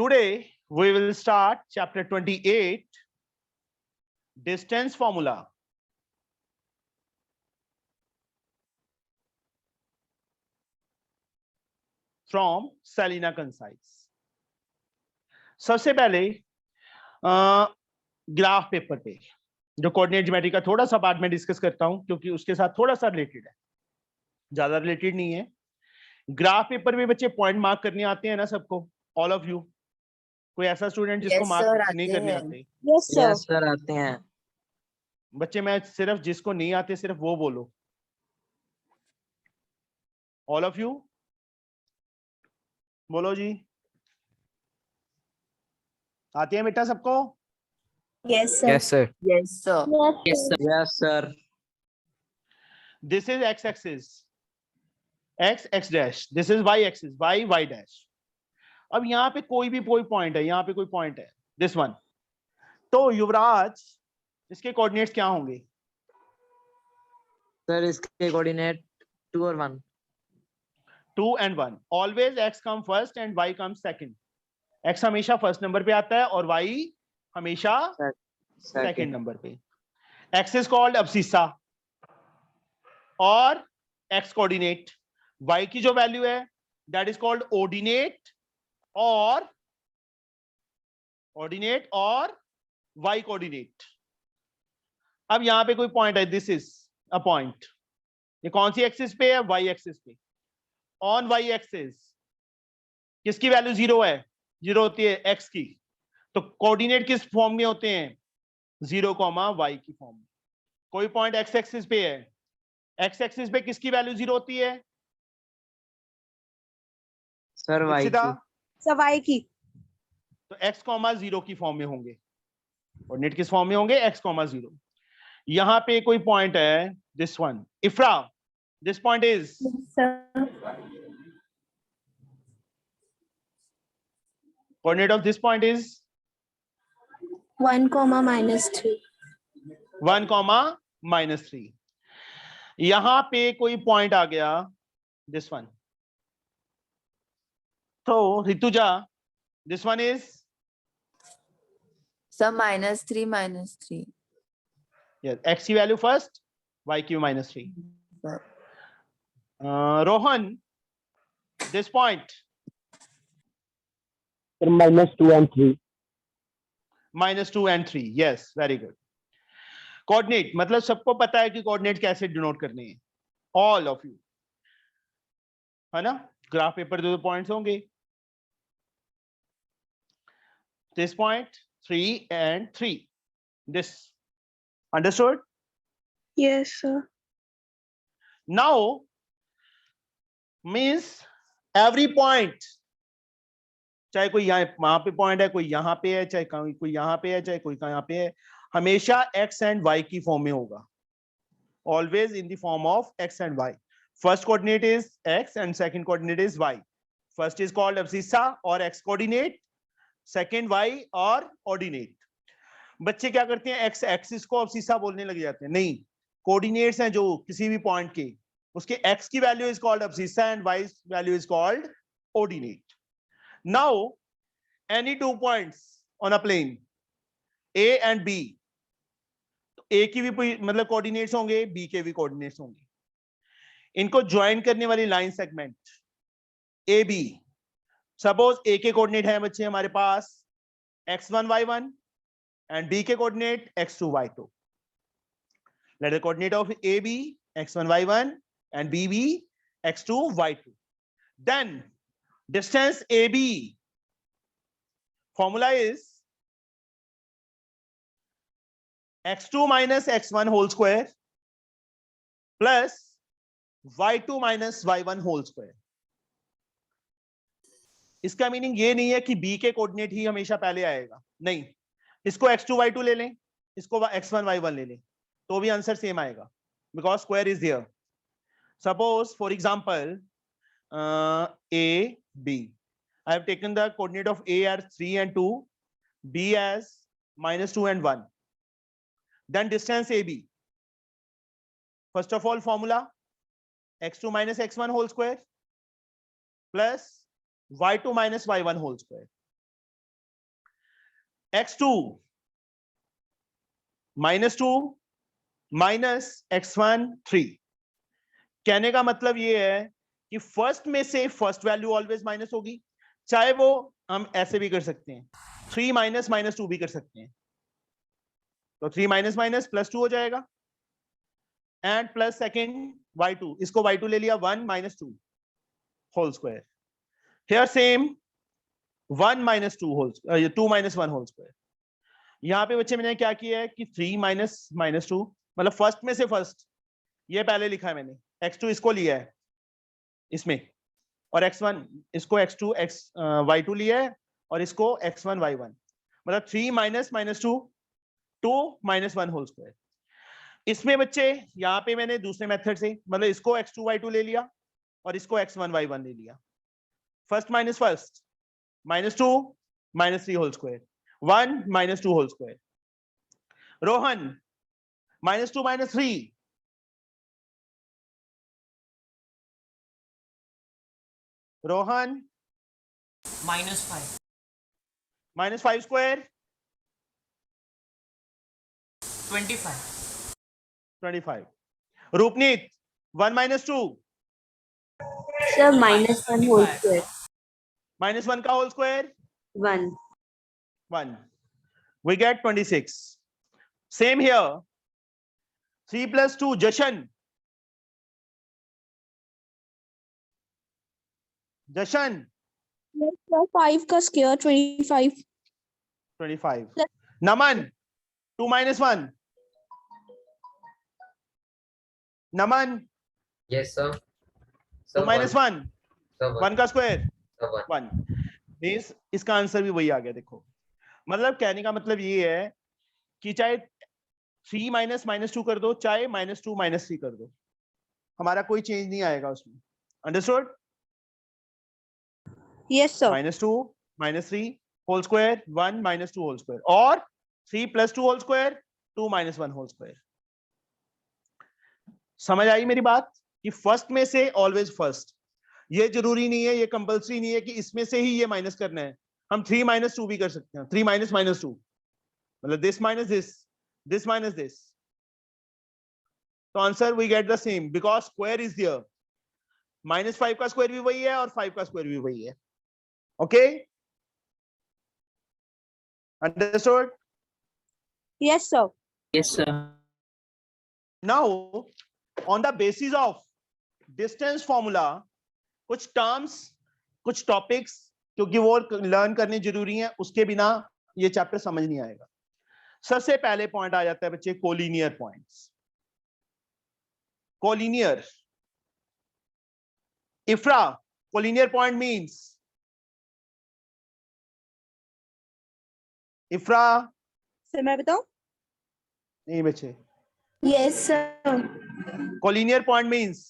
Today we will start chapter 28, distance formula. From Salina Concise. सबसे पहले graph paper पे जो कोऑर्डिनेट ज्योमेट्री का थोड़ा सा पार्ट मैं डिस्कस करता हूं क्योंकि उसके साथ थोड़ा सा रिलेटेड है, ज्यादा रिलेटेड नहीं है। ग्राफ पेपर में बच्चे पॉइंट मार्क करने आते हैं ना सबको, ऑल ऑफ यू? कोई ऐसा स्टूडेंट जिसको मार्क नहीं करने आते? यस सर आते हैं। बच्चे मैं सिर्फ जिसको नहीं आते सिर्फ वो बोलो, ऑल ऑफ यू बोलो जी। आते हैं बेटा सबको? Yes, sir. Yes sir. Yes, sir. Yes sir. This is x axis, x dash. This is y axis, y dash. अब यहाँ पे कोई भी कोई पॉइंट है, यहाँ पे कोई पॉइंट है, दिस वन। तो युवराज इसके कोऑर्डिनेट्स क्या होंगे? सर इसके कोऑर्डिनेट 2 और 1। 2 and 1. Always x come first and y comes second. x हमेशा फर्स्ट नंबर पे आता है और y हमेशा सेकंड नंबर पे। x is called abscissa और x कोऑर्डिनेट, y की जो वैल्यू है दैट इज कॉल्ड ऑर्डिनेट और y कोऑर्डिनेट। अब यहां पे कोई पॉइंट है, दिस इज अ पॉइंट। ये कौन सी एक्सिस पे है? y एक्सिस पे। ऑन y एक्सिस किसकी वैल्यू 0 है? 0 होती है x की। तो कोऑर्डिनेट किस फॉर्म में होते हैं? 0, y की फॉर्म में। कोई पॉइंट x एक्सिस पे है, x एक्सिस पे किसकी वैल्यू 0 होती है? सर y की। सवाई की। तो x, 0 की फॉर्म में होंगे। कोऑर्डिनेट किस फॉर्म में होंगे? x, 0। यहां पे कोई पॉइंट है, this one. इफ्रा, this point is? Yes, sir. Coordinate of this point is 1, -3. 1, -3। यहां पे कोई पॉइंट आ गया, दिस वन। तो Rutuja, this one is? Sir, -3. Yes, x की वैल्यू फर्स्ट, y की -3। Sir. Rohan, this point? -2 and 3. -2 and 3। Yes, very good. Coordinate मतलब सबको पता है कि कोऑर्डिनेट कैसे डिनोट करने हैं, ऑल ऑफ यू, है ना? ग्राफ पेपर 2 पॉइंट्स होंगे, this point 3 and 3, this understood? Yes, sir. Now means every point, चाहे कोई यहाँ वहां पे पॉइंट है, कोई यहाँ पे है, चाहे कोई यहाँ पे है, चाहे कोई यहाँ पे है, हमेशा x and y की फॉर्म में होगा। Always in the form of x and y. First coordinate is x and second coordinate is y. First is called abscissa or x coordinate, second y और ordinate. बच्चे क्या करते हैं, x axis को abscissa बोलने लग जाते हैं। नहीं, कोऑर्डिनेट्स हैं जो किसी भी पॉइंट के, उसके x की value is called abscissa and y value is called ordinate. Now any two points on a plane A and B, A की भी मतलब कोऑर्डिनेट्स होंगे, B के भी कोऑर्डिनेट्स होंगे। इनको ज्वाइन करने वाली line segment AB, suppose A के कोऑर्डिनेट है बच्चे हमारे पास x1 y1 and B के coordinate x2 y2. Let the coordinate of AB x1 y1 and BB x2 y2. Then distance AB formula is x2 minus x1 whole square plus y2 minus y1 whole square. इसका meaning ये नहीं है कि b के coordinate ही हमेशा पहले आएगा, नहीं। इसको x2 y2 ले लें, इसको x1 y1 ले लें, तो भी आंसर सेम आएगा, because square is there. Suppose for example a b, I have taken the coordinate of a as 3 and 2, b as -2 and 1. Then distance AB, first of all formula x2 minus x1 whole square plus y2 minus y1 whole square. x2 -2 minus x1 3। कहने का मतलब ये है कि first में से first value always minus होगी, चाहे वो हम ऐसे भी कर सकते हैं, 3 माइनस -2 भी कर सकते हैं। तो 3 माइनस माइनस +2 हो जाएगा, एंड प्लस सेकेंड y2, इसको y2 ले लिया 1 - 2 whole square. Here same 1 - 2 whole 2 - 1 whole square. यहाँ पे बच्चे मैंने क्या किया है कि 3 माइनस -2 मतलब फर्स्ट में से फर्स्ट, ये पहले लिखा है मैंने, x2 इसको लिया है इसमें, और x1 इसको x2 y2 लिया है, और इसको x1 y1, मतलब 3 माइनस -2 2 - 1 होल स्क्वायर। इसमें बच्चे यहाँ पे मैंने दूसरे मेथड से, मतलब इसको x2 y2 ले लिया और इसको x1 y1 ले लिया, first minus first, -2 -3 whole square, 1 - 2 whole square. Rohan -2 -3, Rohan -5 -5 square 25 25। Rupneet 1 - 2 Sir, -1 whole square. -1 का whole square 1. 1, we get 26। same here 3 + 2 जशन 5 का square 25. 25। नमन 2 - 1, नमन Yes, sir. 2 - 1 Sir, 1 का स्क्वायर Sir, 1 मींस इसका आंसर भी वही आ गया। देखो मतलब कहने का मतलब ये है कि चाहे 3 माइनस -2 कर दो, चाहे -2 -3 कर दो, हमारा कोई चेंज नहीं आएगा उसमें। Understood? Yes, sir. -2 -3 whole square 1 - 2 whole square, और 3 + 2 होल स्क्वायर 2 - 1 होल स्क्वायर। समझ आई मेरी बात कि फर्स्ट में से ऑलवेज फर्स्ट, ये जरूरी नहीं है, ये कंपल्सरी नहीं है कि इसमें से ही ये माइनस करना है, हम 3 - 2 भी कर सकते हैं, 3 - -2 मतलब this minus this minus this, तो answer we get the same because square is there. -5 का स्क्वायर भी वही है और 5 का स्क्वायर भी वही है। Okay, understood? Yes, sir. Yes, sir. Now on the basis of distance formula, कुछ टर्म्स कुछ टॉपिक्स क्योंकि वो लर्न करने जरूरी है, उसके बिना ये चैप्टर समझ नहीं आएगा। सबसे पहले पॉइंट आ जाता है बच्चे collinear points. Collinear, इफ्रा, collinear point means, इफ्रा? Sir मैं बताऊं? नहीं बच्चे, Yes, sir. Collinear point means,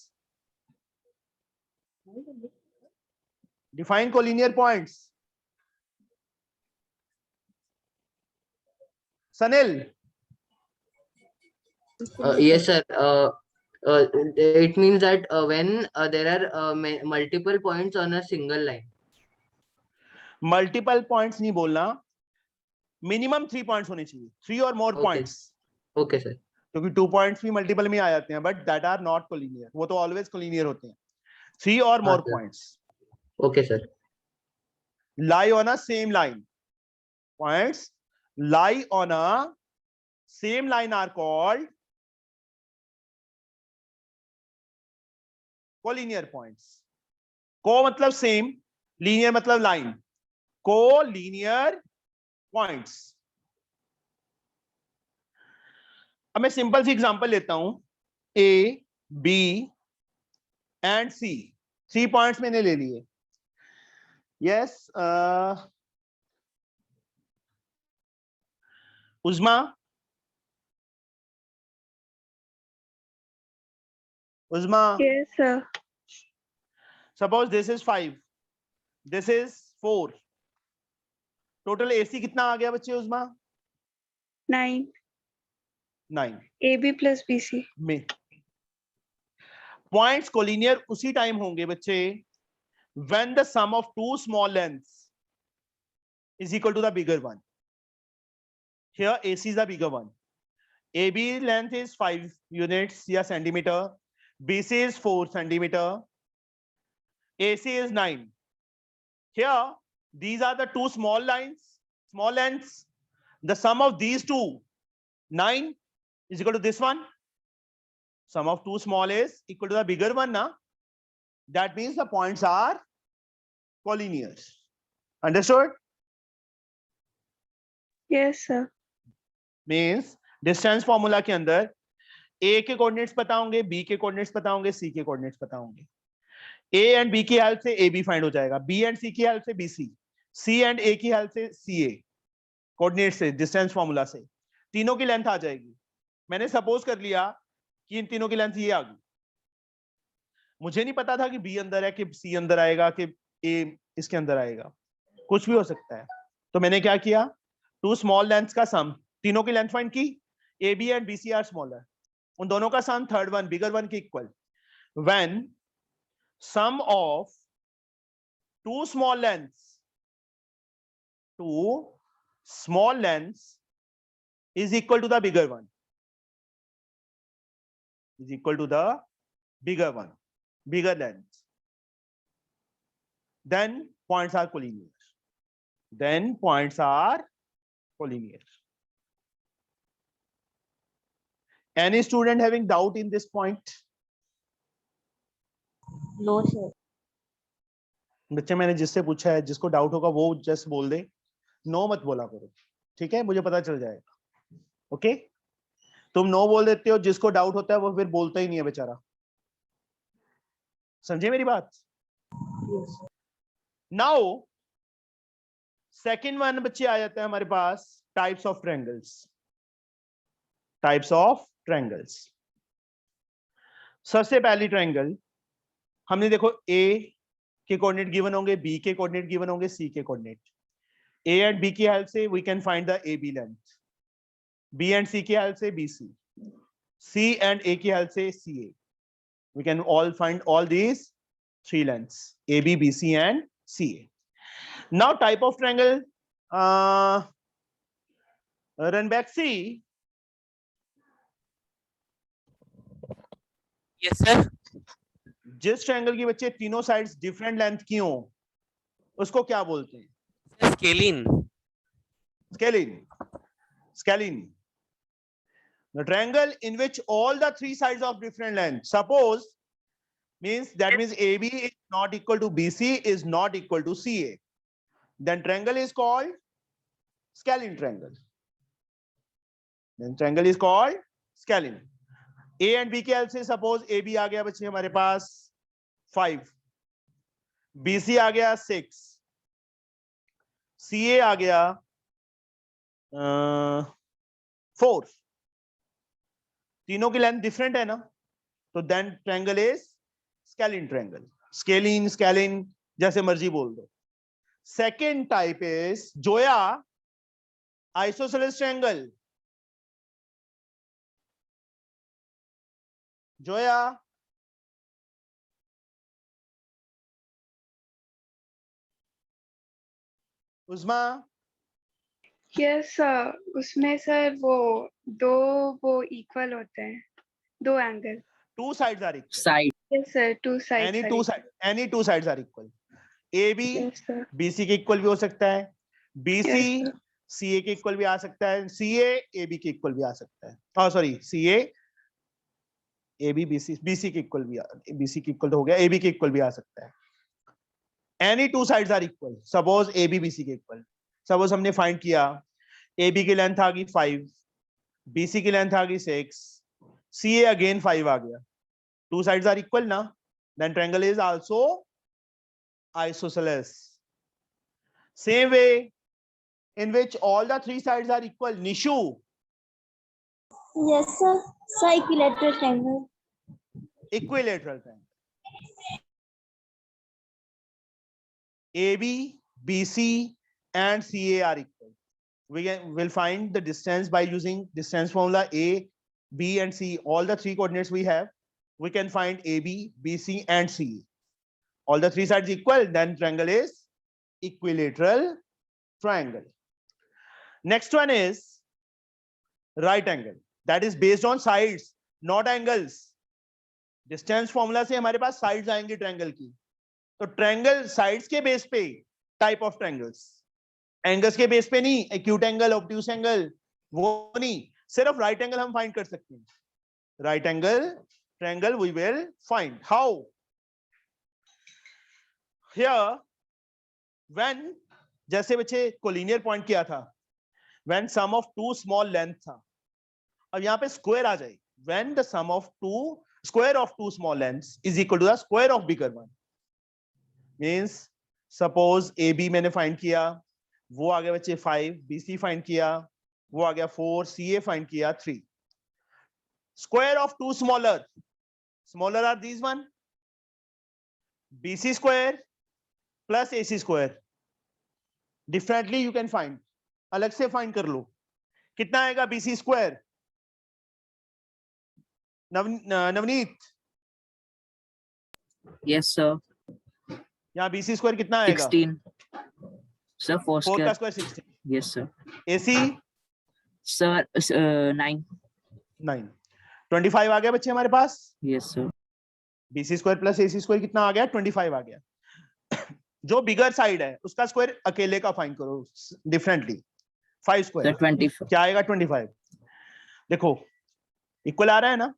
define collinear points. Sanil? Yes, sir. It means that when there are multiple points on a single line. Multiple points नहीं बोलना, minimum 3 points होने चाहिए, 3 और मोर Okay. Points, Okay, sir. क्योंकि 2 पॉइंट्स भी multiple में आ जाते हैं, but that are not collinear, वो तो ऑलवेज कोलिनियर होते हैं। 3 और more sir. Points Okay, sir. lie on a same line, points lie on a same line are called collinear points. को मतलब सेम, लीनियर मतलब लाइन, कोलिनियर पॉइंट्स। अब मैं सिंपल सी एग्जांपल लेता हूं, A B and C, 3 points मैंने ले लिए। Yes, Usma, Usma, Yes, sir. suppose this is 5, this is 4, total AC कितना आ गया बच्चे उस्मा? 9. 9 AB plus BC. में। पॉइंट्स कोलिनियर उसी टाइम होंगे बच्चे when the sum of two small lengths is equal to the bigger one। Here AC is the bigger one. AB length is 5 units या centimeter. BC is 4 centimeter. AC is 9. Here, these are the two small lines, small lengths. The sum of these two, 9, is equal to this one. Sum of two small is equal to the bigger one, na? That means the points are collinears. Understood? Yes, sir. Means distance formula के अंदर ए के coordinates पता होंगे, B के coordinates पता होंगे, C के coordinates पता होंगे. ए एंड बी की हेल्प से ए बी फाइंड हो जाएगा, बी एंड सी की हेल्प से बी सी, सी एंड ए की हेल्प से सी ए. कोऑर्डिनेट से, डिस्टेंस फॉर्मूला से तीनों की लेंथ आ जाएगी. मैंने सपोज कर लिया कि इन तीनों की लेंथ ये आ गई. मुझे नहीं पता था कि बी अंदर है कि सी अंदर आएगा कि ए इसके अंदर आएगा, कुछ भी हो सकता है. तो मैंने क्या किया, टू स्मॉल लेंथ्स का सम, तीनों की लेंथ फाइंड की. A B and B C are smaller, उन दोनों का sum third one bigger one के इक्वल. When sum of two small lengths is equal to the bigger one, is equal to the bigger one, bigger length, then points are collinear. Then points are collinear. Any student having doubt in this point? No, sir. बच्चे मैंने जिससे पूछा है, जिसको doubt होगा वो just बोल दे, no मत बोला करो, ठीक है? मुझे पता चल जाएगा. ओके, तुम नो बोल देते हो, जिसको डाउट होता है वो फिर बोलता ही नहीं है बेचारा. समझे मेरी बात? Yes. नाउ सेकंड वन बच्चे आ जाता है हमारे पास, types of triangles. Types of triangles. सबसे पहली ट्रायंगल हमने देखो, ए के कोऑर्डिनेट गिवन होंगे, बी के कोऑर्डिनेट गिवन होंगे, सी के कोऑर्डिनेट. ए एंड बी की हेल्प से we can find the A B length, B and C की हेल्प से बी सी, सी एंड ए की हेल्प से C A. We can all find all these three lengths, A B B C and C A. Now type of triangle, Ranbaxy, Yes, sir. जिस triangle की बच्चे तीनों sides different length की हो उसको क्या बोलते हैं? Scalene. Scalene. Scalene. The triangle in which all the three sides of different length. Suppose means that means AB is not equal to BC is not equal to CA. Then triangle is called scalene triangle. Then triangle is called scalene. A and B के help से suppose AB आ गया बच्चे हमारे पास 5, BC आ गया 6, CA आ गया 4. तीनों की length different है ना, तो then triangle is scalene triangle. Scalene, scalene जैसे मर्जी बोल दो. Second type is Zoya isosceles triangle. Zoya, Usma, yes sir. उसमें सर वो इक्वल होते हैं, दो angle. two sides are equal. Side. Yes sir, two sides. Any two sides are equal. AB yes sir. BC के इक्वल भी हो सकता है, BC Yes, sir. CA के इक्वल भी आ सकता है, CA AB के इक्वल भी आ सकता है. सॉरी, CA AB BC के इक्वल भी, BC के इक्वल तो हो गया, AB के इक्वल भी आ सकता है. Any two sides are equal. Suppose AB BC के इक्वल. सपोज हमने फाइंड किया AB की लेंथ आ गई 5, BC की लेंथ आ गई 6, CA अगेन 5 आ गया. Two sides are equal ना, then triangle is also isosceles. Same way in which all the three sides are equal. Nishu, Yes, sir. Equilateral triangle. equilateral triangle. AB, BC and CA are equal. We will find the distance by using distance formula. A, B and C, all the three coordinates we have, we can find AB, BC and CA. All the three sides equal, then triangle is equilateral triangle. Next one is right angle, that is based on sides not angles. Distance formula से हमारे पास sides आएंगी triangle की, तो triangle sides के base पे type of triangles, angles के base पे नहीं, एक्यूट एंगल ऑब्ट्यूस एंगल वो नहीं, सिर्फ राइट एंगल हम फाइंड कर सकते हैं। Right angle triangle we will find how here when, जैसे बच्चे कोलिनियर पॉइंट किया था, when sum of two small length था, अब यहां पे स्क्वायर आ जाए, when the sum of two square of two small lengths is equal to the square of bigger one, means suppose A B मैंने find किया, वो आ गया बच्चे 5, BC फाइंड किया, वो आ गया 4, CA फाइंड किया 3, square of two smaller, smaller are these one, BC square plus AC square, differently you can find, अलग से फाइंड कर लो, कितना आएगा BC square Navneet? Yes, sir. यहाँ BC स्क्वायर कितना आएगा? 16. Sir, 4 4 का square. Square 16, Yes, sir. AC Sir, 9. 9, 25 आ गया बच्चे हमारे पास, Yes, sir. BC square plus AC square कितना आ गया? 25 आ गया। जो बिगर साइड है उसका स्क्वायर अकेले का फाइंड करो डिफरेंटली, 5 Sir, स्क्वायर 24. क्या आएगा? 25। देखो इक्वल आ रहा है ना,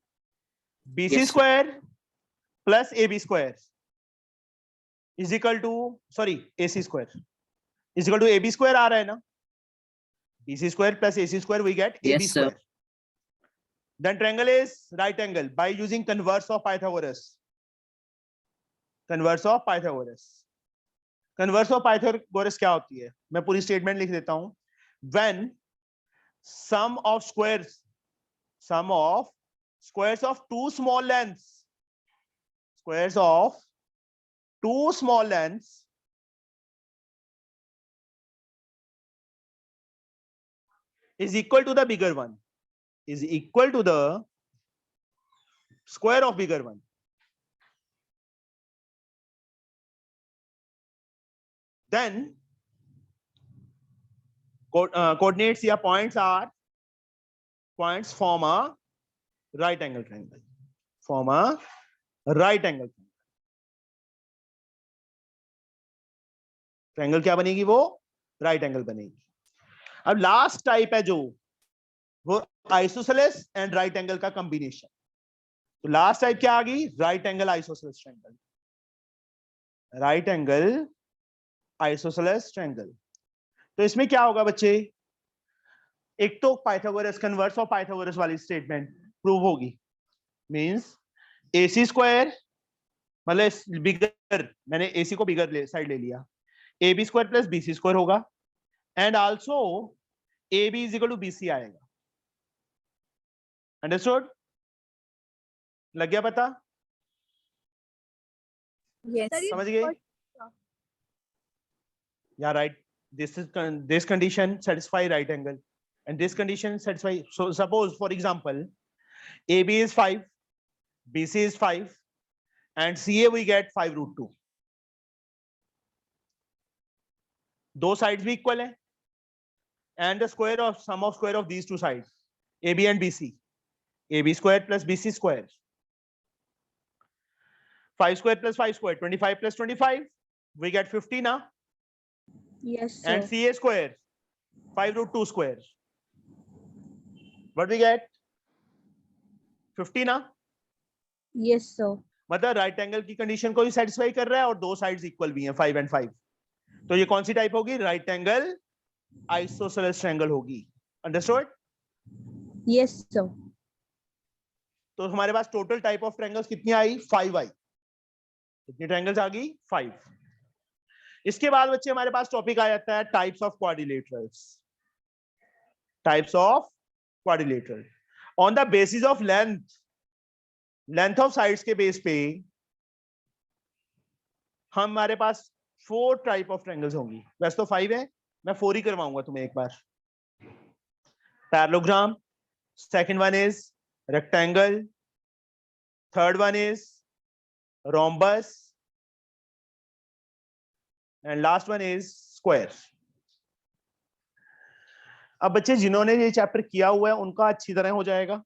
BC Yes. Square plus AB square is equal to, sorry AC square is equal to AB square आ रहा है ना, BC square plus AC square we get AB Yes, sir. Square. Then triangle is right angle by using converse of Pythagoras. Converse of Pythagoras. Converse of Pythagoras क्या होती है? मैं पूरी statement लिख देता हूं। When sum of squares of two small lengths, squares of two small lengths is equal to the bigger one, is equal to the square of bigger one, then coordinates या points form a right angle triangle, form a right angle triangle क्या बनेगी? वो right angle बनेगी। अब last type है जो, वो isosceles and right angle का कॉम्बिनेशन। तो लास्ट टाइप क्या आ गई? Right angle isosceles triangle, right angle isosceles triangle. तो इसमें क्या होगा बच्चे, एक तो पाइथागोरस, कन्वर्स ऑफ पाइथागोरस वाली स्टेटमेंट प्रूव होगी, मींस AC स्क्वायर मतलब बिगर, मैंने AC को बिगर साइड ले लिया, AB square plus BC square होगा, and also AB is equal to BC आएगा। अंडरस्टूड? लग गया पता? Yes. समझ गए? Yeah, right. This condition satisfy right angle, and this condition satisfy. So suppose, for example, AB is 5, BC is 5, and CA we get 5 root 2. दो sides भी equal है, and the square of sum of square of these two sides, AB and BC, AB square plus BC square, 5 square plus 5 square, 25 plus 25, we get 50 now. Yes, sir. And CA square 5 root 2 square, what we get? 50 ना? Yes, sir. मतलब right angle की condition को भी satisfy कर रहा है और दो साइड्स इक्वल भी हैं, 5 and 5। तो ये कौन सी टाइप होगी? राइट एंगल आइसोसेलेस ट्रायंगल होगी। अंडरस्टूड? Yes, sir. तो हमारे पास टोटल टाइप ऑफ ट्रायंगल्स कितनी आई? 5 आई। कितनी ट्रायंगल्स आ गई? 5। इसके बाद बच्चे हमारे पास टॉपिक आ जाता है types of quadrilaterals. Types of quadrilateral on the basis of length of sides के बेस पे हमारे पास 4 टाइप ऑफ ट्रायंगल्स होंगी। वैसे तो 5 है, मैं 4 ही करवाऊंगा तुम्हें एक बार। Parallelogram, second one is rectangle, third one is rhombus, and last one is square. अब बच्चे जिन्होंने ये चैप्टर किया हुआ है उनका अच्छी तरह हो जाएगा,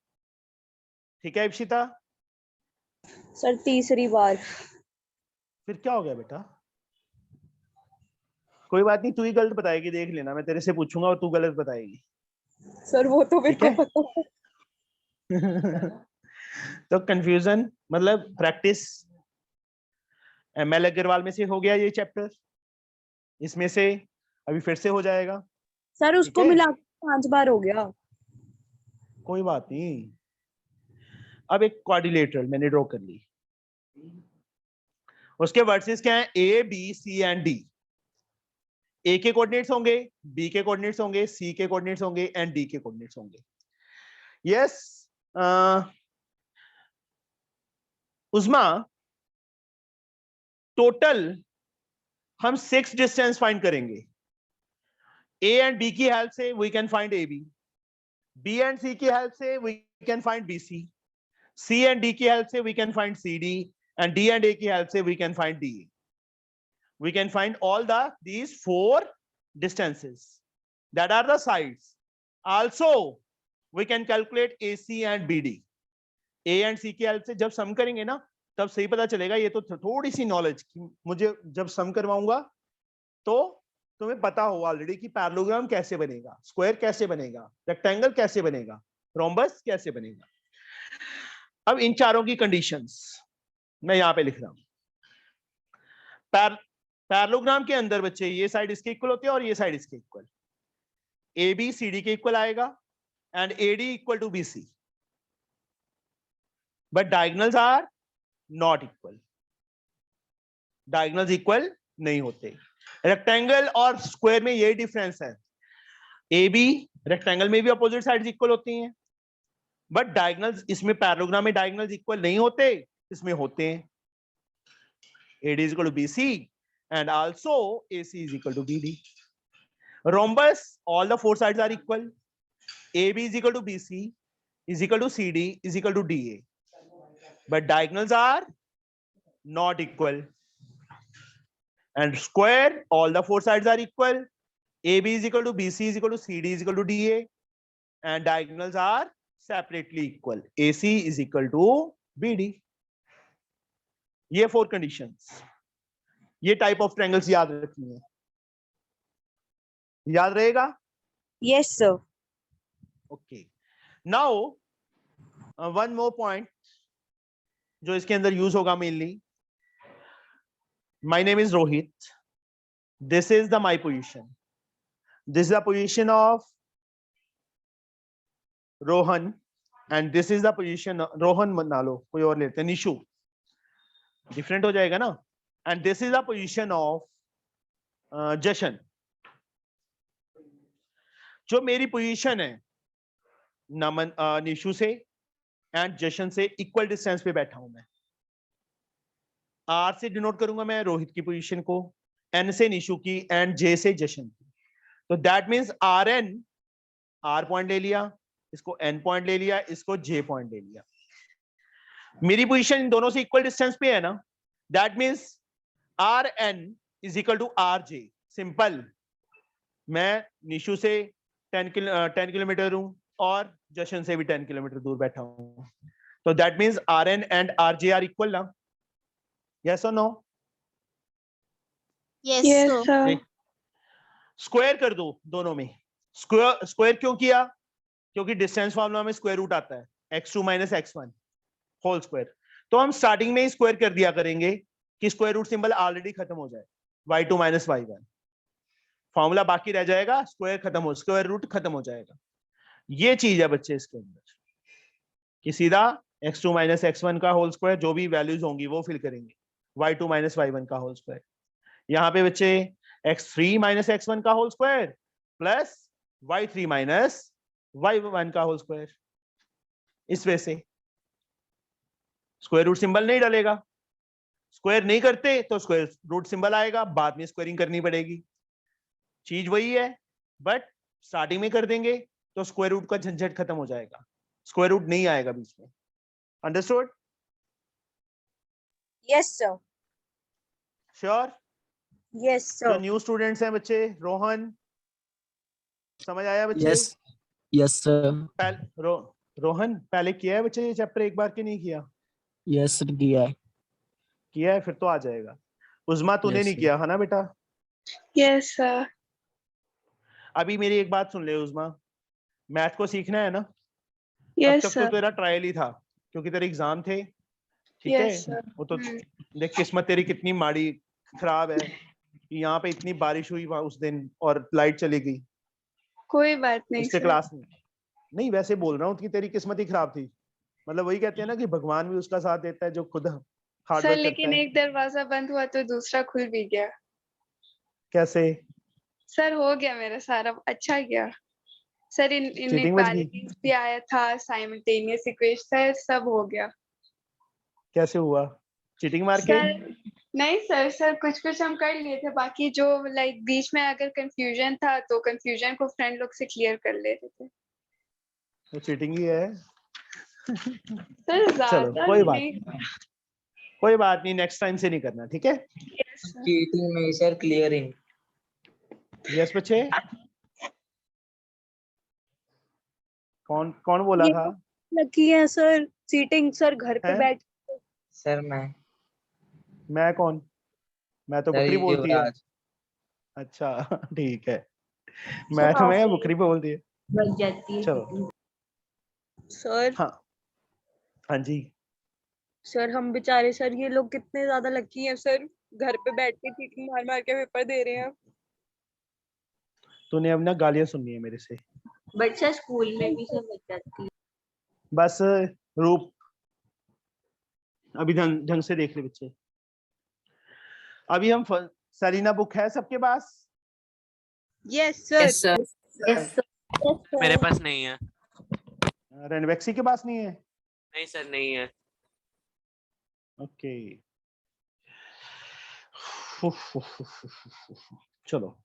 ठीक है इप्सिता? सर तीसरी बार। फिर क्या हो गया बेटा? कोई बात नहीं, तू ही गलत बताएगी, देख लेना, मैं तेरे से पूछूंगा और तू गलत बताएगी। सर वो तो मेरे ठीक है? को पता है। तो कंफ्यूजन मतलब प्रैक्टिस। ML अग्रवाल में से हो गया ये चैप्टर, इसमें से अभी फिर से हो जाएगा। सर ठीक उसको है, मिला के 5 बार हो गया। कोई बात नहीं। अब एक क्वाड्रिलेटरल मैंने ड्रॉ कर ली, उसके वर्सेस क्या है? A B C and D। A के कोऑर्डिनेट्स होंगे, B के कोऑर्डिनेट्स होंगे, C के कोऑर्डिनेट्स होंगे एंड D के कोऑर्डिनेट्स होंगे। यस उस्मा, टोटल हम 6 डिस्टेंस फाइंड करेंगे। A एंड B की हेल्प से we can find AB, B and C की हेल्प से we can find BC, C and D की हेल्प से we can find CD, and D and A की help से we can find DA. We can find all these 4 distances that are the sides. Also, we can calculate AC and BD. A and C की help से जब सम करेंगे ना तब सही पता चलेगा। ये तो थोड़ी सी नॉलेज मुझे जब सम करवाऊंगा तो तुम्हें पता हो ऑलरेडी कि पैरेललोग्राम कैसे बनेगा, स्क्वायर कैसे बनेगा, रेक्टेंगल कैसे बनेगा, रोम्बस कैसे बनेगा। अब इन चारों की कंडीशंस मैं यहां पे लिख रहा हूं। पैरेललोग्राम के अंदर बच्चे ये साइड इसके इक्वल होती है और ये साइड इसके equal, A B C D के इक्वल आएगा and A D equal to B C, but diagonals are not equal, diagonals equal नहीं होते। रेक्टेंगल और स्क्वायर में ये डिफरेंस है, ए बी रेक्टेंगल में भी अपोजिट साइड्स इक्वल होती हैं, बट डायगोनल्स इसमें पैरेललोग्राम में डायगोनल्स इक्वल नहीं होते, इसमें होते हैं। AD is equal to BC and also AC is equal to BD. Rhombus, all the 4 sides are equal. AB is equal to BC is equal to CD is equal to DA. But diagonals are not equal. And square, all the 4 sides are equal. AB is equal to BC is equal to CD is equal to DA. And diagonals are separately equal. AC is equal to BD. ये 4 conditions, ये type of triangles याद रखनी है, याद रहेगा? Yes sir. Okay, now one more point जो इसके अंदर यूज होगा mainly. My name is Rohit, this is the my position, this is the position of Rohan and this is the position, Rohan बना लो, कोई और लेते हैं, निशु, डिफरेंट हो जाएगा ना। And this is the position of जशन। जो मेरी पोजीशन है नमन निशु से एंड जशन से इक्वल डिस्टेंस पे बैठा हूं मैं। आर से डिनोट करूंगा मैं रोहित की पोजीशन को, एन से निशु की एंड जे से जशन की। तो that means R N, R point ले लिया, इसको एन पॉइंट ले लिया, इसको जे पॉइंट ले लिया। मेरी पोजीशन इन दोनों से इक्वल डिस्टेंस पे है ना, that means R N is equal to R J. Simple, मैं निशु से 10 किलोमीटर हूं और जशन से भी 10 किलोमीटर दूर बैठा हूं, तो that means R N and R J are equal ना? यस और नो? Yes, sir. स्क्वायर कर दो दोनों में। स्क्वायर क्यों किया? क्योंकि डिस्टेंस फॉर्मूला में स्क्वायर रूट आता है, x2 minus x1 whole square. तो हम स्टार्टिंग में ही स्क्वायर कर दिया करेंगे कि स्क्वायर रूट सिंबल ऑलरेडी खत्म हो जाए, y2 माइनस y1, फॉर्मूला बाकी रह जाएगा, स्क्वायर रूट खत्म हो जाएगा। ये चीज है बच्चे इसके अंदर कि सीधा x2 माइनस x1 का होल स्क्वायर, जो भी वैल्यूज होंगी वो फिल करेंगे, y2 माइनस y1 का होल स्क्वायर। यहाँ पे बच्चे x3 माइनस x1 का whole square plus y3 minus y1 का होल स्क्वायर। इस वजह से स्क्वायर रूट सिंबल नहीं डालेगा, स्क्वायर नहीं करते तो स्क्वायर रूट सिंबल आएगा, बाद में स्क्वायरिंग करनी पड़ेगी। चीज वही है, बट स्टार्टिंग में कर देंगे तो स्क्वायर रूट का झंझट खत्म हो जाएगा, स्क्वायर रूट नहीं आएगा बीच में। Understood? Yes sir. Sure? Yes जो सर। न्यू स्टूडेंट्स हैं बच्चे, रोहन, समझ आया बच्चे? Yes. Yes, sir. रोहन पहले किया है बच्चे ये चैप्टर एक बार के नहीं किया? Yes, sir. किया है. किया है, फिर तो आ जाएगा। उज़मा तूने Yes, नहीं sir. किया है ना बेटा? Yes sir. अभी मेरी एक बात सुन ले उज़मा, मैथ को सीखना है ना? अब यस तक तो सर। तेरा ट्रायल ही था क्योंकि तेरे एग्जाम थे, ठीक है? Yes sir. वो तो देख किस्मत तेरी कितनी माड़ी खराब है, यहाँ पे इतनी बारिश हुई वहाँ उस दिन और लाइट चली गई, कोई बात नहीं इससे सर। क्लास में नहीं, वैसे बोल रहा हूँ कि तेरी किस्मत ही खराब थी। मतलब वही कहते हैं ना कि भगवान भी उसका साथ देता है जो खुद हार्ड सर वर्क करता लेकिन है। एक दरवाजा बंद हुआ तो दूसरा खुल भी गया। कैसे? सर हो गया मेरा सारा अच्छा गया सर। Cheating मत की। इनइक्वालिटीज भी आया था, साइमल्टेनियस इक्वेशन सब हो गया। कैसे हुआ? चीटिंग मार के? सर नहीं सर कुछ हम कर लिए थे, बाकी जो लाइक बीच में अगर कंफ्यूजन था तो कंफ्यूजन को फ्रेंड लोग से क्लियर कर लेते थे। तो चीटिंग ही है। सर चलो ज्यादा कोई बात नहीं। नहीं, कोई बात नहीं, नेक्स्ट टाइम से नहीं करना, ठीक है? Yes sir. Cheating नहीं sir, clearing. यस बच्चे, कौन कौन बोला ये था? लकी है सर, चीटिंग सर घर पे हैं? बैठ। Sir मैं कौन? मैं तो Sir, बकरी बोलती है। युवराज. अच्छा ठीक है, मैं तो मैं बकरी पे बोलती है। बन जाती है चलो सर। हाँ, हाँ जी। सर हम बेचारे सर, ये लोग कितने ज्यादा लकी हैं सर, घर पे बैठ के चीटिंग मार मार के पेपर दे रहे हैं। तूने अब ना गालियां सुननी है मेरे से। बच्चा स्कूल में भी सब बच जाती है। बस रूप, अभी ढंग से देख ले बच्चे। अभी हम सरीना बुक है सबके पास? Yes sir. Yes, sir. Yes sir. मेरे पास नहीं है। रेनवेक्सी के पास नहीं है? नहीं सर, नहीं है। ओके चलो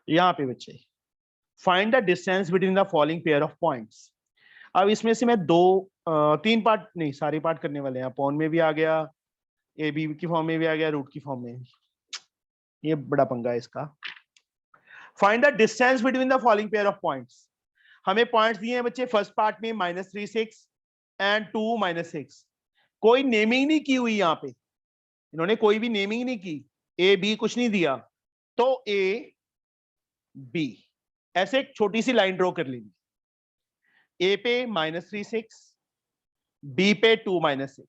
यहाँ पे बच्चे, find the distance between the following pair of points. अब इसमें से मैं तीन पार्ट नहीं, सारे पार्ट करने वाले हैं। अपॉन में भी आ गया, ए बी की फॉर्म में भी आ गया, रूट की फॉर्म में। ये बड़ा पंगा है इसका। Find the distance between the following pair of points. हमें पॉइंट्स दिए हैं बच्चे फर्स्ट पार्ट में -3 6 एंड 2 -6। कोई नेमिंग नहीं की हुई यहाँ पे, इन्होंने कोई भी नेमिंग नहीं की, ए बी कुछ नहीं दिया, तो ए बी ऐसे एक छोटी सी लाइन ड्रॉ कर लेंगे। ए पे -3 6, बी पे 2 -6,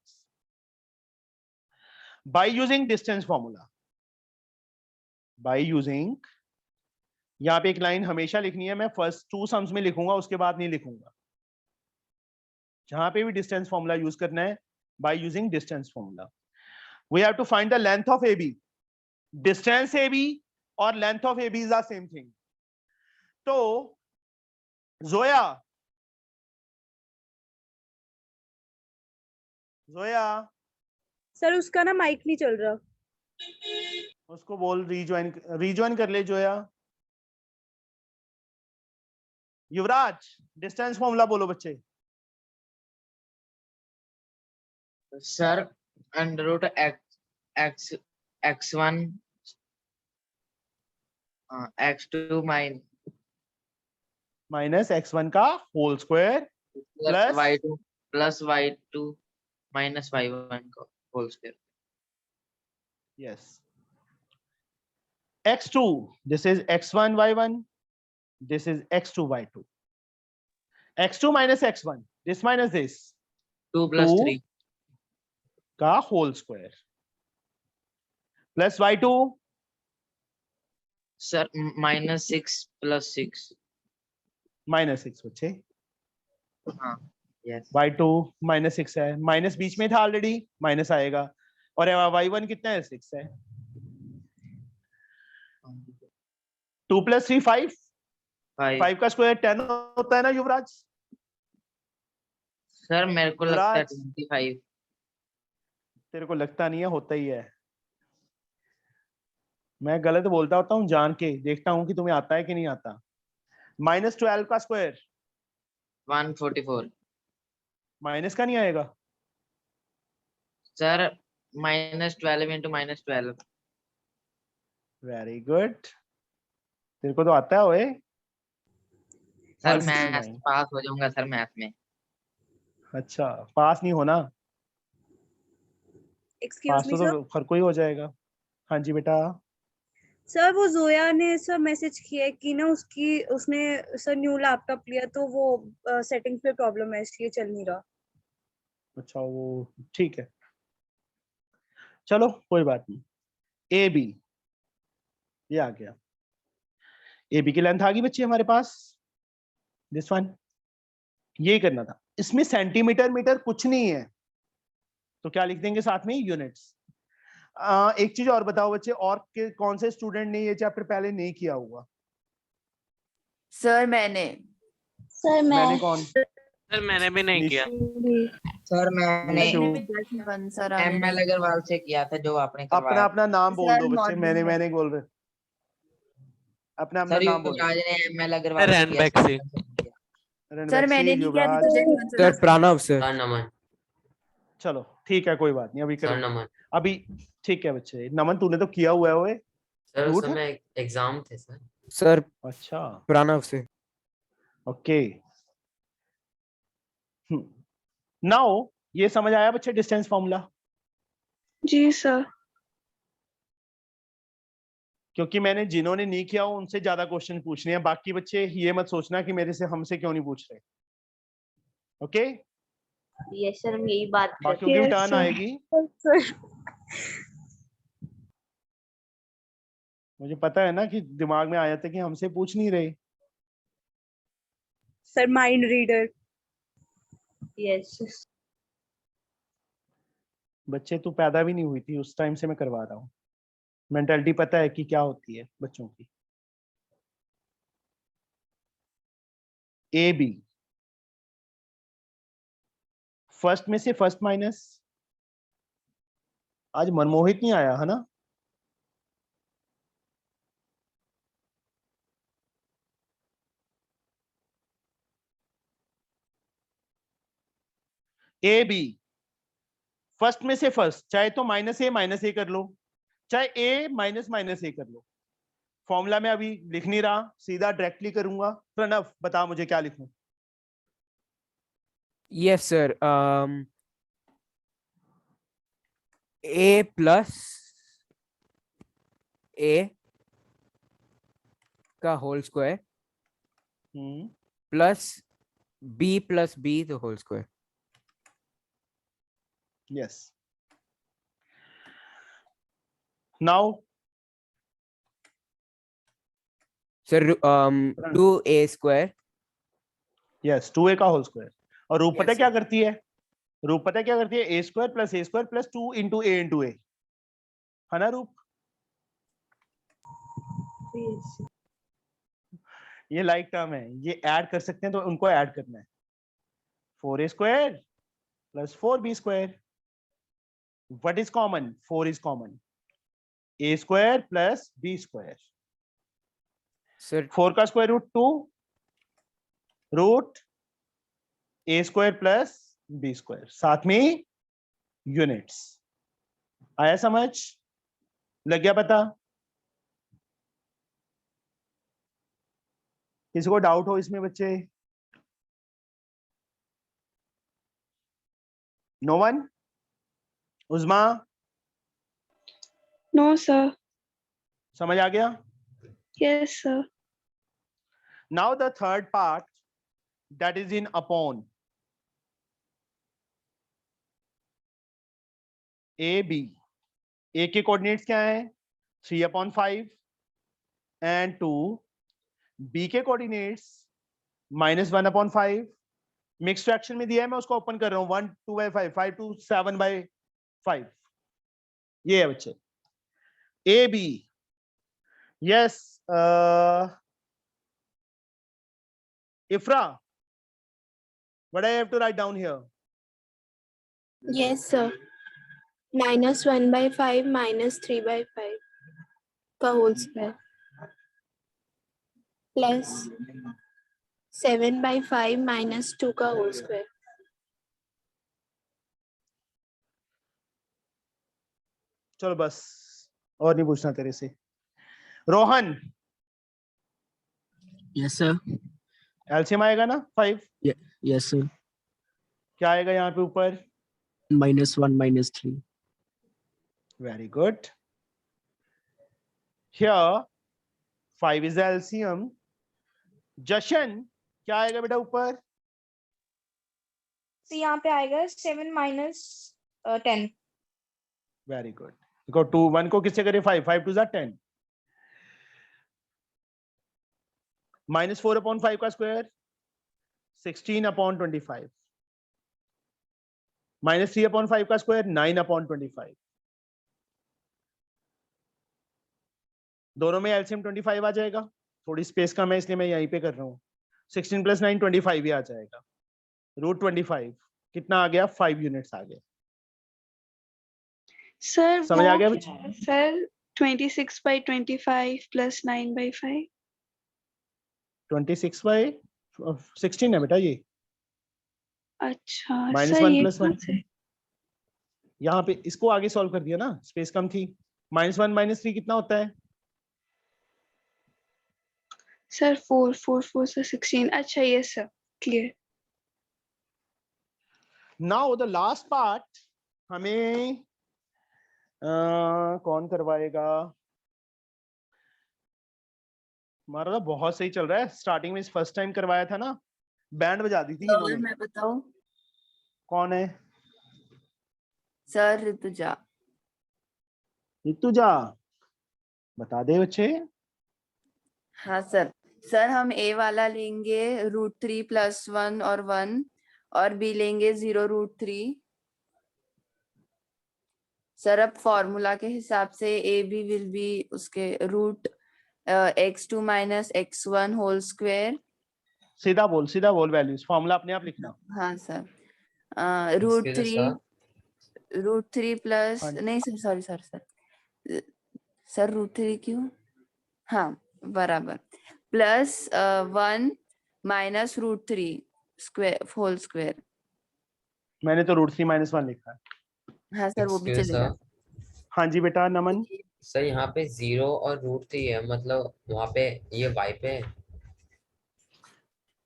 bye using distance formula. By using, यहां पे एक लाइन हमेशा लिखनी है, मैं फर्स्ट 2 सम्स में लिखूंगा, उसके बाद नहीं लिखूंगा। जहां पे भी डिस्टेंस फॉर्मूला यूज करना है, by using distance formula. We have to find the length of A B. Distance A B और length of A B is the same thing. तो जोया, जोया सर उसका ना माइक नहीं चल रहा। उसको बोल रिज्वाइन कर ले जोया। युवराज डिस्टेंस फॉर्मूला बोलो बच्चे। Sir, under root x1 x2 minus x1 का whole square plus Plus? y2 plus y2 minus y1 का whole square. yes, x2, this is x1 y1, this is x2 y2, x2 minus x1, this minus this 2 plus 2 3 का whole square plus y2 sir minus 6 plus 6 -6 बच्चे, हाँ yes y2 -6 है, minus बीच में था already, minus आएगा, और y1 कितना है 6 है। 2 + 3 5, 5 5 का स्क्वायर 10 होता है ना युवराज? सर मेरे को लगता है युवराज। 25 तेरे को लगता नहीं है, होता ही है। मैं गलत बोलता होता हूँ जान के, देखता हूँ कि तुम्हें आता है कि नहीं आता। -12 का स्क्वायर 144 माइनस का नहीं आएगा? सर -12 into -12 वेरी गुड, तेरे को तो आता है ओए। सर 169। मैं पास हो जाऊंगा सर मैथ में। अच्छा, पास नहीं होना, एक्सक्यूज पास मी सर। तो हर कोई हो जाएगा। हाँ जी बेटा। सर वो जोया ने सर मैसेज किया है कि ना उसने सर न्यू लैपटॉप लिया तो वो सेटिंग्स पे प्रॉब्लम है इसलिए चल नहीं रहा। अच्छा वो ठीक है, चलो कोई बात नहीं। ए बी, ये आ गया। ए बी की लेंथ आ गई बच्चे हमारे पास, दिस वन। ये करना था, इसमें सेंटीमीटर मीटर कुछ नहीं है, तो क्या लिख देंगे साथ में, यूनिट्स। एक चीज और बताओ बच्चे, और कौन से स्टूडेंट ने ये चैप्टर पहले नहीं किया होगा? सर मैंने मैंने कौन? सर मैंने भी नहीं किया। सर मैंने निशु। सर ML अग्रवाल से किया था जो आपने अपना करवाया। अपना नाम बोल सर दो बच्चे, मॉर्निंग में। मैंने बोल रहे, अपना अपना सर नाम बोलो। युवराज ने ML अग्रवाल से रैन किया। बैक से। सर मैंने नहीं किया युवराज। तुझे कौन सा सर था? प्रणव सर। नमन। चलो ठीक है, कोई बात नहीं, अभी सर करेंगे नमन। अभी। ठीक है बच्चे, नमन तूने तो किया हुआ है ओए। सर उस झूठ है? समय एग्जाम थे सर। सर अच्छा प्रणव से। ओके। नाउ ये समझ आया बच्चे डिस्टेंस फॉर्मूला? जी सर। क्योंकि मैंने जिन्होंने नहीं किया हो उनसे ज्यादा क्वेश्चन पूछने हैं, बाकी बच्चे ये मत सोचना कि मेरे से हमसे क्यों नहीं पूछ रहे। ओके यस सर, हम यही बात कर बाकियों की भी टर्न आएगी। मुझे पता है ना कि दिमाग में आया था कि हमसे पूछ नहीं रहे। Sir mind reader. यस बच्चे तू पैदा भी नहीं हुई थी उस टाइम से मैं करवा रहा हूँ, मेंटालिटी पता है कि क्या होती है बच्चों की। ए बी, फर्स्ट में से फर्स्ट माइनस। आज मनमोहित नहीं आया है ना? ए बी, फर्स्ट में से फर्स्ट, चाहे तो माइनस ए कर लो, चाहे ए माइनस माइनस ए कर लो। फॉर्मूला में अभी लिख नहीं रहा, सीधा डायरेक्टली करूंगा। प्रणव बता मुझे क्या लिखूं? Yes sir, A plus A का whole square plus B the whole square. Yes now sir 2a square. Yes 2a का होल स्क्वायर। और रूप पता है क्या करती है? रूप पता है क्या करती है? ए स्क्वायर प्लस 2 इंटू ए है ना रूप? ये लाइक टर्म है, ये ऐड कर सकते हैं तो उनको ऐड करना है। 4a square plus 4b square. What is common? 4 is common. a square plus b square. Sir 4 का square root 2, root a square plus b square, साथ में यूनिट्स। आया समझ? लग गया पता? किसी को डाउट हो इसमें बच्चे? No one? Uzma no sir. समझ आ गया? Yes sir. Now the third part, that is in upon. A B, A के कोऑर्डिनेट्स क्या हैं? 3/5 and 2. B के कोऑर्डिनेट्स -1/5। मिक्स फ्रैक्शन में दिया है, मैं उसको ओपन कर रहा हूँ। 1 2/5, 5 to 7/5। ये है बच्चे A B। Yes Ifra, what I have to write down here? Yes, sir. -1/5 -3/5 का होल स्क्वायर प्लस 7/5 -2 का होल स्क्वायर। चलो बस, और नहीं पूछना तेरे से। Rohan, Yes, sir. एलसीएम आएगा ना 5, Yes, sir. क्या आएगा यहाँ पे ऊपर? -1 -3. Very good. Here 5 is the LCM. जशन क्या आएगा बेटा ऊपर? तो यहाँ पे आएगा 7 - 10. Very good. देखो 2 1 को किससे करें? 5 5 2 10. -4/5 का स्क्वायर 16/25. -3/5 का स्क्वायर 9/25. दोनों में एलसीएम 25 आ जाएगा. थोड़ी स्पेस कम है इसलिए मैं यहीं पे कर रहा हूँ. 16 + 9 25 ही आ जाएगा. √25 कितना आ गया? 5 यूनिट्स आ गया. सर समझ आ वो गया क्या है? सर 26/25 + 9/5. 26/16 है बेटा ये. अच्छा -1 सर ये + 1. कौन से? यहाँ पे इसको आगे सॉल्व कर दिया ना, स्पेस कम थी. -1 -3 कितना होता है? सर 4 4 4 से 16. अच्छा ये sir clear. Now the last part हमें कौन करवाएगा? हमारा तो बहुत सही चल रहा है. स्टार्टिंग में फर्स्ट टाइम करवाया था ना, बैंड बजा दी थी सर इन्होंने. मैं बताऊं? कौन है? सर ऋतुजा. ऋतुजा बता दे बच्चे. हाँ सर. सर हम ए वाला लेंगे √3 + 1 और 1 और बी लेंगे 0 √3. सर अब फॉर्मूला के हिसाब से ए बी विल बी उसके x2 - x1 होल स्क्वायर. सीधा बोल वैल्यूज. फॉर्मूला अपने आप लिखना. हाँ सर. Excuse √3 प्लस हाँ जी. नहीं सर सॉरी सर सर √3 क्यों? हाँ बराबर. +1 - √3 स्क्वायर होल स्क्वायर. मैंने तो √3 - 1 लिखा है. हाँ सर वो भी Excuse चलेगा. हाँ जी बेटा नमन. सर यहाँ पे 0 और √3 है, मतलब वहाँ पे ये y पे है.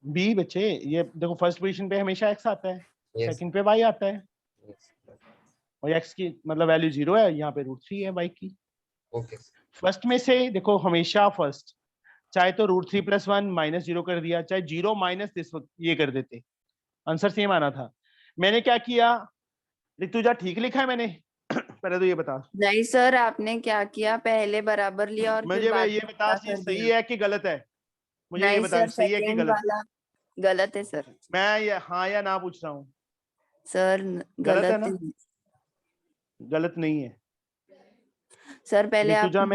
बी बच्चे ये देखो फर्स्ट पोजीशन पे हमेशा x आता है. Yes. सेकंड पे y आता है. और x की मतलब वैल्यू 0 है. यहाँ पे √3 है y की. ओके. फर्स्ट में से देखो हमेशा फर्स्ट, चाहे तो √3 + 1 -0 कर दिया, चाहे 0 - दिस ये कर देते, आंसर सेम आना था. मैंने क्या किया? ऋतुजा ठीक लिखा है मैंने? पहले तो ये बता. नहीं सर आपने क्या किया? पहले बराबर लिया और फिर मुझे बाद ये में बता उल्टा कर सही दिया. है कि गलत है? मुझे ये नहीं बता सर सही है कि सेकंड गलत? वाला गलत है सर. मैं ये हाँ या ना पूछ रहा हूँ. सर गलत है गलत ना? है. गलत नहीं है. सर पहले आप ऋतुजा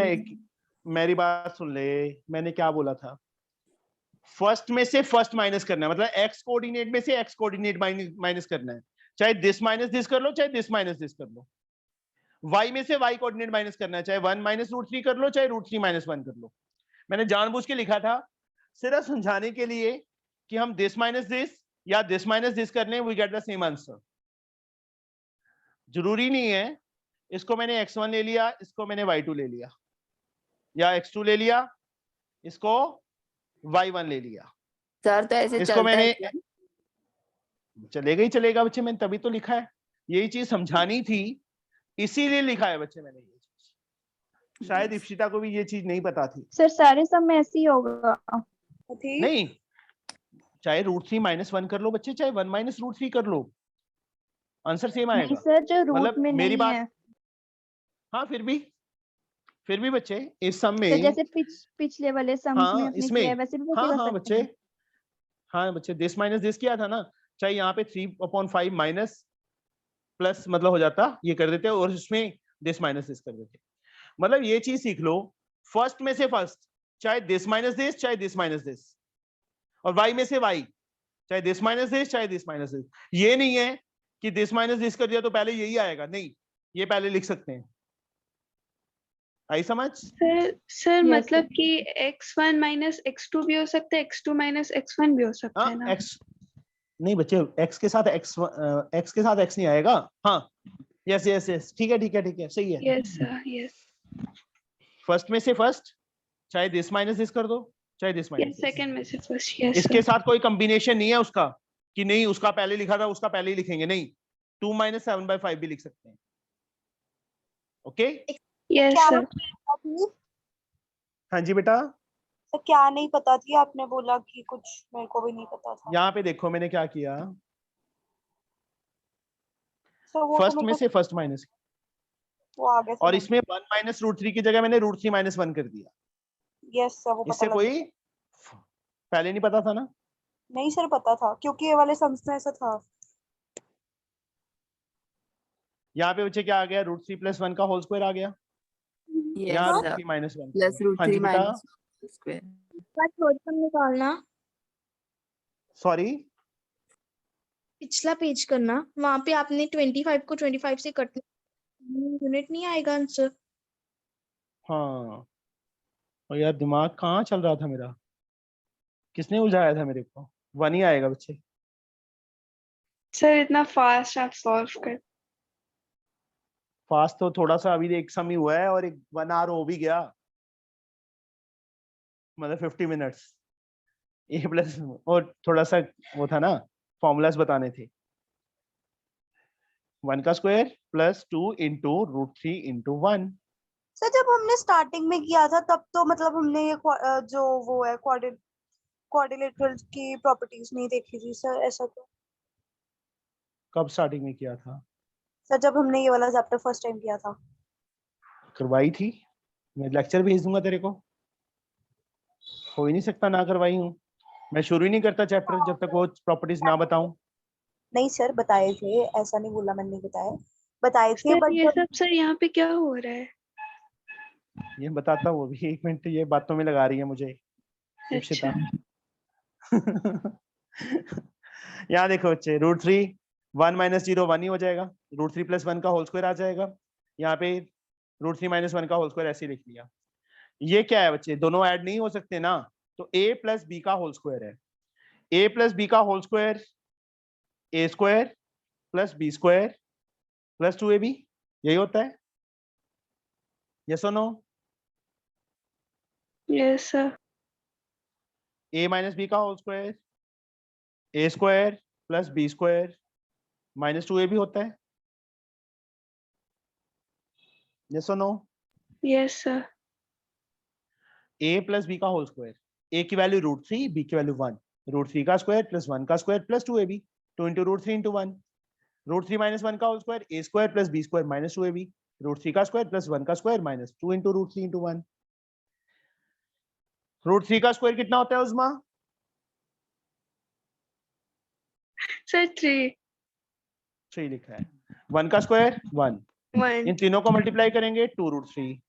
मेरी बात सुन ले. मैंने क्या बोला था? फर्स्ट में से फर्स्ट माइनस करना है, मतलब एक्स कोऑर्डिनेट में से एक्स कोऑर्डिनेट माइनस करना है. चाहे दिस माइनस दिस कर लो, चाहे दिस माइनस दिस कर लो. y में से y कोऑर्डिनेट माइनस करना है, चाहे 1 - √3 कर लो, चाहे √3 - 1 कर लो. मैंने जानबूझ के लिखा था सिर्फ समझाने के लिए कि हम दिस माइनस दिस या दिस माइनस दिस कर लें, we get the same answer. जरूरी नहीं है. इसको मैंने x1 ले लिया, इसको मैंने y2 ले लिया, या x2 ले लिया, इसको y1 ले लिया. सर तो ऐसे इसको चलता मैंने है क्या? चलेगा ही चलेगा बच्चे. मैंने तभी तो लिखा है. यही चीज समझानी थी, इसीलिए लिखा है बच्चे मैंने ये चीज. शायद इप्सिता को भी ये चीज नहीं पता थी. सर सारे सब में ऐसे ही होगा. नहीं, चाहे √3 - 1 कर लो बच्चे, चाहे 1 - √3 कर लो, आंसर सेम नहीं आएगा. सर जो रूट मतलब में मेरी नहीं बात. है. हाँ फिर भी बच्चे इस सम तो में. जैसे पिछले वाले सम्स में हाँ अपने इसमें किया है वैसे भी बच्चे हाँ कर हाँ सकते बच्चे. हैं. हाँ बच्चे दिस माइनस दिस किया था ना, चाहे यहाँ पे 3/5 माइनस प्लस मतलब हो जाता, ये कर देते और उसमें दिस माइनस दिस कर देते. मतलब ये चीज सीख लो, फर्स्ट में से फर्स्ट, चाहे दिस माइनस दिस, चाहे दिस माइनस दिस, और y में से y, चाहे दिस माइनस दिस, चाहे दिस माइनस दिस. ये नहीं है कि दिस माइनस दिस कर दिया तो पहले यही आएगा, नहीं, ये पहले लिख सकते हैं. आई समझ? सर मतलब कि x1 - x2 भी हो सकता है, x2 - x1 भी हो सकता है ना? x नहीं बच्चे, x के साथ x नहीं आएगा. हाँ यस यस यस, ठीक है सही है. Yes sir yes. फर्स्ट में से फर्स्ट, चाहे दिस माइनस दिस कर दो, चाहे दिस माइनस दिस। सेकंड में से फर्स्ट, यस इसके साथ कोई कॉम्बिनेशन नहीं है उसका कि नहीं उसका पहले लिखा था उसका पहले ही लिखेंगे, नहीं 2 - 7/5 भी लिख सकते हैं। ओके यस क्या सर। थी? हाँ जी बेटा, तो क्या नहीं पता थी, आपने बोला कि कुछ मेरे को भी नहीं पता था। यहाँ पे देखो मैंने क्या किया, तो वो फर्स्ट तो में मेरे से फर्स्ट माइनस, को वो आगे और इसमें 1 - √3 की जगह मैंने √3 - 1 कर दिया। यस सर, वो पता इससे लग कोई पहले नहीं पता था ना? नहीं सर, पता था क्योंकि ये वाले सम्स में ऐसा था। यहाँ पे बच्चे क्या आ गया, √3 + 1 का होल स्क्वायर आ गया, यहाँ यस √3 - 1 प्लस रूट हाँ थ्री जी बेटा, माइनस स्क्वायर। निकालना, सॉरी पिछला पेज करना, वहां पे आपने 25 को 25 से कट, यूनिट नहीं आएगा आंसर। हाँ, और यार दिमाग कहाँ चल रहा था मेरा, किसने उलझाया था मेरे को, 1 ही आएगा बच्चे। सर इतना फास्ट आप सॉल्व कर। फास्ट तो थोड़ा सा अभी एक सम ही हुआ है और एक 1 आवर हो भी गया, मतलब 50 मिनट्स ए प्लस, और थोड़ा सा वो था ना, फॉर्मूलाज बताने थे। 1 का स्क्वायर प्लस 2 × √3 × 1। सर जब हमने स्टार्टिंग में किया था तब तो मतलब हमने ये जो वो है क्वाड्रिलेटरल की प्रॉपर्टीज नहीं देखी थी सर, ऐसा तो। कब स्टार्टिंग में किया था? सर जब हमने ये वाला चैप्टर फर्स्ट टाइम किया था। करवाई थी, मैं लेक्चर भेज दूंगा तेरे को, हो ही नहीं सकता ना करवाई हूँ, मैं शुरू ही नहीं करता चैप्टर जब तक वो प्रॉपर्टीज ना बताऊं। नहीं सर बताए थे, ऐसा नहीं बोला मैंने, बताए थे सर बट ये सब सर यहाँ पे क्या हो रहा है? ये बताता हूँ अभी, 1 मिनट, ये बातों में लगा रही है मुझे दीक्षिता। यहाँ देखो बच्चे, √3 1 - 0 1 ही हो जाएगा, √3 + 1 का होल स्क्वायर आ जाएगा, यहाँ पे √3 - 1 का होल स्क्वायर ऐसे ही लिख लिया। ये क्या है बच्चे, दोनों ऐड नहीं हो सकते ना, तो a + b का होल स्क्वायर है, a + b का whole square a² + b² + 2ab, यही होता है, यस और no? Yes sir. a - b का whole square a² + b² - 2ab होता है, यस और no? Yes sir. a + b का होल स्क्वायर, a की वैल्यू √3, b की वैल्यू 1, √3 का स्क्वायर + 1 का स्क्वायर + 2ab, 2 × √3 × 1, √3 - 1 का whole square a² + b² - 2ab, √3 का स्क्वायर + 1 का स्क्वायर - 2 × √3 × 1। √3 का स्क्वायर कितना होता है उस्मा? सर 3 3 लिखा है, 1 का स्क्वायर 1, 1 इन तीनों को मल्टीप्लाई करेंगे 2 √3,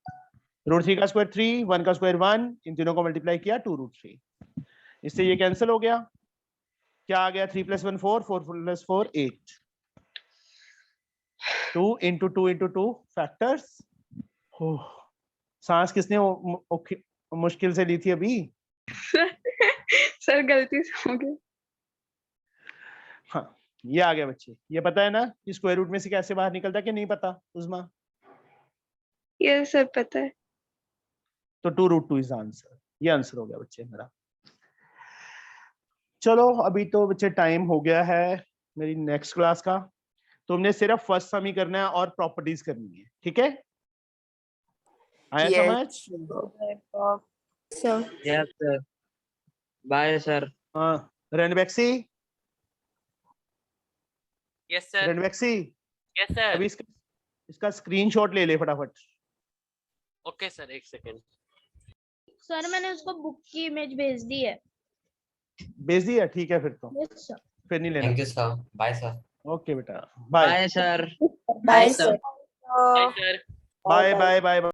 √3 का स्क्वायर 3, 1 का स्क्वायर 1, इन तीनों को मल्टीप्लाई किया 2 √3, इससे ये कैंसिल हो गया, क्या आ गया, 3 + 1 4, 4 + 4 8, 2 × 2 × 2 फैक्टर्स। सांस किसने मुश्किल से ली थी अभी? सर गलती से हो गया। हाँ, ये आ गया बच्चे, ये पता है ना कि स्क्वायर रूट में से कैसे बाहर निकलता है कि नहीं पता उस्मा? यस सर पता है। तो 2 √2 इज आंसर, ये आंसर हो गया बच्चे मेरा। चलो अभी तो बच्चे टाइम हो गया है मेरी नेक्स्ट क्लास का, तुमने सिर्फ फर्स्ट सम ही करना है और प्रॉपर्टीज करनी है, ठीक है? आया समझ? Sir yes sir, bye sir. हाँ Ranbaxy, yes sir. Ranbaxy yes sir. अभी इसका स्क्रीनशॉट ले ले फटाफट। ओके सर, एक सेकंड। सर मैंने उसको बुक की इमेज भेज दी है। भेज दिया, ठीक है फिर तो, यस सर। फिर नहीं लेना। Thank you sir, bye sir. Okay बेटा, bye bye sir. Bye sir. Bye sir. Bye bye bye.